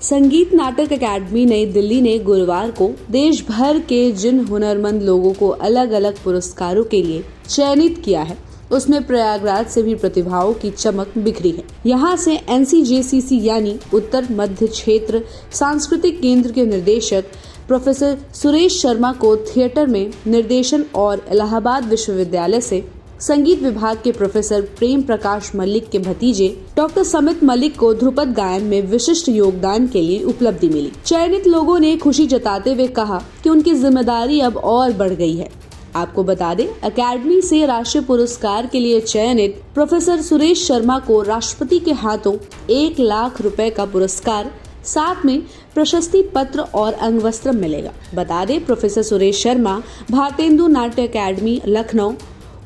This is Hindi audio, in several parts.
संगीत नाटक अकादमी नई दिल्ली ने गुरुवार को देश भर के जिन हुनरमंद लोगों को अलग अलग पुरस्कारों के लिए चयनित किया है, उसमें प्रयागराज से भी प्रतिभाओं की चमक बिखरी है। यहाँ से NCJCC यानी उत्तर मध्य क्षेत्र सांस्कृतिक केंद्र के निदेशक प्रोफेसर सुरेश शर्मा को थिएटर में निर्देशन और इलाहाबाद विश्वविद्यालय से संगीत विभाग के प्रोफेसर प्रेम प्रकाश मलिक के भतीजे डॉक्टर समित मलिक को ध्रुपद गायन में विशिष्ट योगदान के लिए उपलब्धि मिली। चयनित लोगों ने खुशी जताते हुए कहा कि उनकी जिम्मेदारी अब और बढ़ गई है। आपको बता दें, अकेडमी से राष्ट्रीय पुरस्कार के लिए चयनित प्रोफेसर सुरेश शर्मा को राष्ट्रपति के हाथों 1 लाख रुपए का पुरस्कार, साथ में प्रशस्ति पत्र और अंगवस्त्र मिलेगा। बता दें, प्रोफेसर सुरेश शर्मा भारतेंदु नाट्य अकादमी लखनऊ,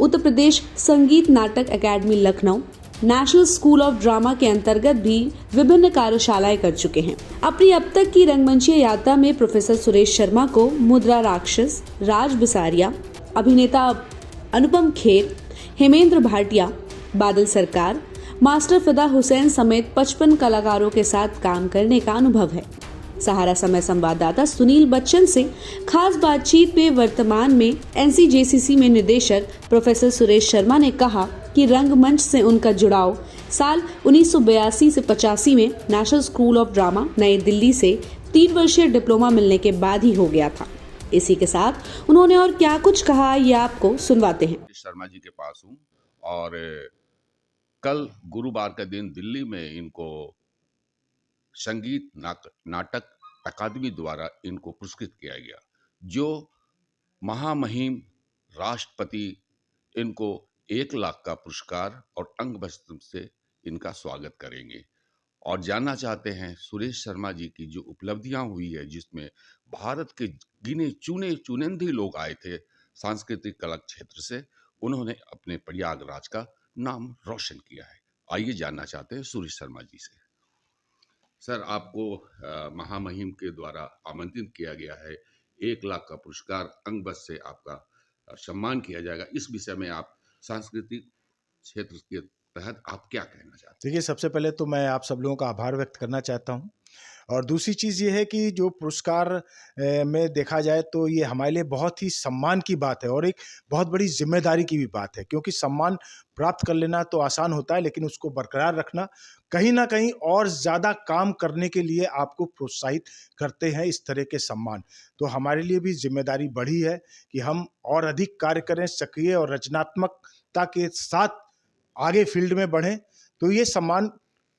उत्तर Pradesh Sangeet Natak Akademi Lucknow, national school of drama के अंतर्गत भी विभिन्न कार्यशालाएं कर चुके हैं। अपनी अब तक की रंगमंचीय यात्रा में प्रोफेसर सुरेश शर्मा को मुद्रा राक्षस, राज बिसारिया, अभिनेता अनुपम खेर, हेमेंद्र भाटिया, बादल सरकार, मास्टर फिदा हुसैन समेत 55 कलाकारों के साथ काम करने का अनुभव है। सहारा समय संवाददाता सुनील बच्चन से खास बातचीत में वर्तमान में NCJCC में निदेशक प्रोफेसर सुरेश शर्मा ने कहा कि रंगमंच से उनका जुड़ाव साल 1982 से 85 में नेशनल स्कूल ऑफ ड्रामा नई दिल्ली से 3 वर्षीय डिप्लोमा मिलने के बाद ही हो गया था। इसी के साथ उन्होंने और क्या कुछ कहा, ये आपको सुनवाते हैं। शर्मा जी के पास हूँ और कल गुरुवार के दिन दिल्ली में इनको संगीत नाटक अकादमी द्वारा इनको पुरस्कृत किया गया, जो महामहिम राष्ट्रपति इनको 1 लाख का पुरस्कार और अंगवस्त्र से इनका स्वागत करेंगे। और जानना चाहते हैं सुरेश शर्मा जी की जो उपलब्धियां हुई है, जिसमें भारत के गिने चुनिंदे लोग आए थे सांस्कृतिक कला क्षेत्र से, उन्होंने अपने प्रयागराज का नाम रोशन किया है। आइए जानना चाहते हैं सुरेश शर्मा जी से। सर, आपको महामहिम के द्वारा आमंत्रित किया गया है, 1 लाख का पुरस्कार अंगवस्त्र से आपका सम्मान किया जाएगा। इस विषय में आप सांस्कृतिक क्षेत्र के तहत आप क्या कहना चाहते हैं? देखिए, सबसे पहले तो मैं आप सब लोगों का आभार व्यक्त करना चाहता हूँ। और दूसरी चीज़ ये है कि जो पुरस्कार में देखा जाए तो ये हमारे लिए बहुत ही सम्मान की बात है और एक बहुत बड़ी जिम्मेदारी की भी बात है, क्योंकि सम्मान प्राप्त कर लेना तो आसान होता है, लेकिन उसको बरकरार रखना कहीं ना कहीं और ज़्यादा काम करने के लिए आपको प्रोत्साहित करते हैं इस तरह के सम्मान। तो हमारे लिए भी जिम्मेदारी बढ़ी है कि हम और अधिक कार्य करें, सक्रिय और रचनात्मकता के साथ आगे फील्ड में बढ़ें। तो ये सम्मान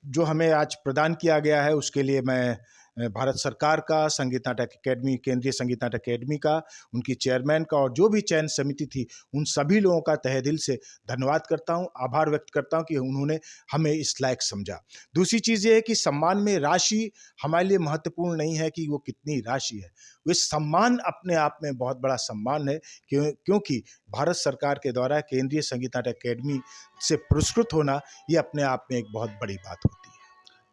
जो हमें आज प्रदान किया गया है, उसके लिए मैं भारत सरकार का, संगीत नाटक अकेडमी, केंद्रीय संगीत नाटक अकेडमी का, उनकी चेयरमैन का और जो भी चयन समिति थी, उन सभी लोगों का तहे दिल से धन्यवाद करता हूं, आभार व्यक्त करता हूं कि उन्होंने हमें इस लायक समझा। दूसरी चीज़ ये है कि सम्मान में राशि हमारे लिए महत्वपूर्ण नहीं है कि वो कितनी राशि है, वो सम्मान अपने आप में बहुत बड़ा सम्मान है, क्योंकि भारत सरकार के द्वारा केंद्रीय संगीत नाटक अकेडमी से पुरस्कृत होना ये अपने आप में एक बहुत बड़ी बात होती है।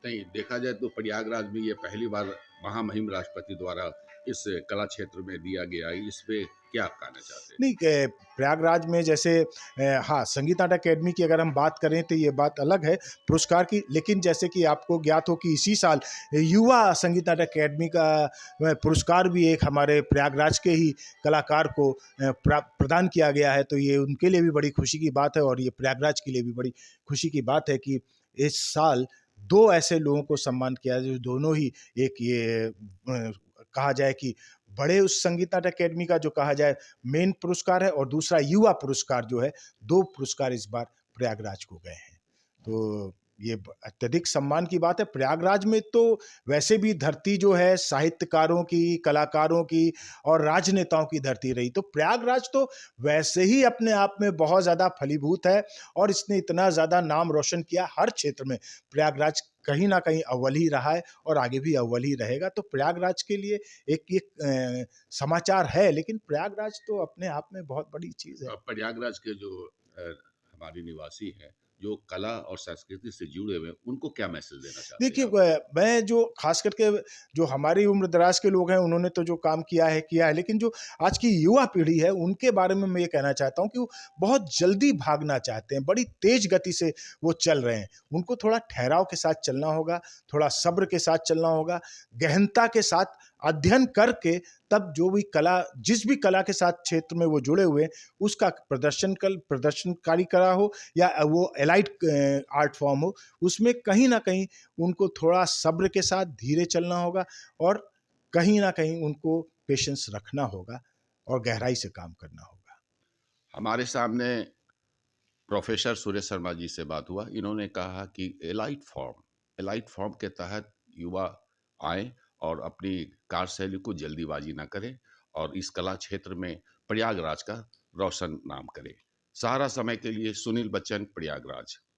नहीं, देखा जाए तो प्रयागराज में ये पहली बार महामहिम राष्ट्रपति द्वारा इस कला क्षेत्र में दिया गया है। इस पे क्या कहना चाहते हैं? नहीं, प्रयागराज में जैसे हाँ, संगीत नाटक अकेडमी की अगर हम बात करें तो ये बात अलग है पुरस्कार की, लेकिन जैसे कि आपको ज्ञात हो कि इसी साल युवा संगीत नाटक अकेडमी का पुरस्कार भी एक हमारे प्रयागराज के ही कलाकार को प्रदान किया गया है। तो ये उनके लिए भी बड़ी खुशी की बात है और ये प्रयागराज के लिए भी बड़ी खुशी की बात है कि इस साल 2 ऐसे लोगों को सम्मान किया जो दोनों ही एक ये कहा जाए कि बड़े उस संगीत नाटक अकेडमी का जो कहा जाए मेन पुरस्कार है, और दूसरा युवा पुरस्कार जो है, 2 पुरस्कार इस बार प्रयागराज को गए हैं। तो ये अत्यधिक सम्मान की बात है। प्रयागराज में तो वैसे भी धरती जो है साहित्यकारों की, कलाकारों की और राजनेताओं की धरती रही, तो प्रयागराज तो वैसे ही अपने आप में बहुत ज़्यादा फलीभूत है और इसने इतना ज़्यादा नाम रोशन किया। हर क्षेत्र में प्रयागराज कहीं ना कहीं अव्वल ही रहा है और आगे भी अव्वल ही रहेगा। तो प्रयागराज के लिए एक समाचार है, लेकिन प्रयागराज तो अपने आप में बहुत बड़ी चीज़ है। प्रयागराज के जो हमारे निवासी हैं, जो कला और संस्कृति से जुड़े हुए हैं, उनको क्या मैसेज देना चाहते देखिए हैं आप? मैं जो खास करके जो हमारी उम्र दराज के लोग हैं उन्होंने तो जो काम किया है, लेकिन जो आज की युवा पीढ़ी है उनके बारे में मैं ये कहना चाहता हूँ कि वो बहुत जल्दी भागना चाहते हैं, बड़ी तेज गति से वो चल रहे हैं। उनको थोड़ा ठहराव के साथ चलना होगा, थोड़ा सब्र के साथ चलना होगा, गहनता के साथ अध्ययन करके तब जो भी कला, जिस भी कला के साथ क्षेत्र में वो जुड़े हुए हैं, उसका प्रदर्शनकारी कला हो या वो एलाइड आर्ट फॉर्म हो, उसमें कहीं न कहीं उनको थोड़ा सब्र के साथ धीरे चलना होगा और कहीं न कहीं उनको पेशेंस रखना होगा और गहराई से काम करना होगा। हमारे सामने प्रोफेसर सुरेश शर्मा जी से बात हुआ। इन्होंने कहा कि एलाइट फॉर्म के तहत युवा आए और अपनी कार्यशैली को जल्दीबाजी ना करें और इस कला क्षेत्र में प्रयागराज का रोशन नाम करें। सहारा समय के लिए सुनील बच्चन, प्रयागराज।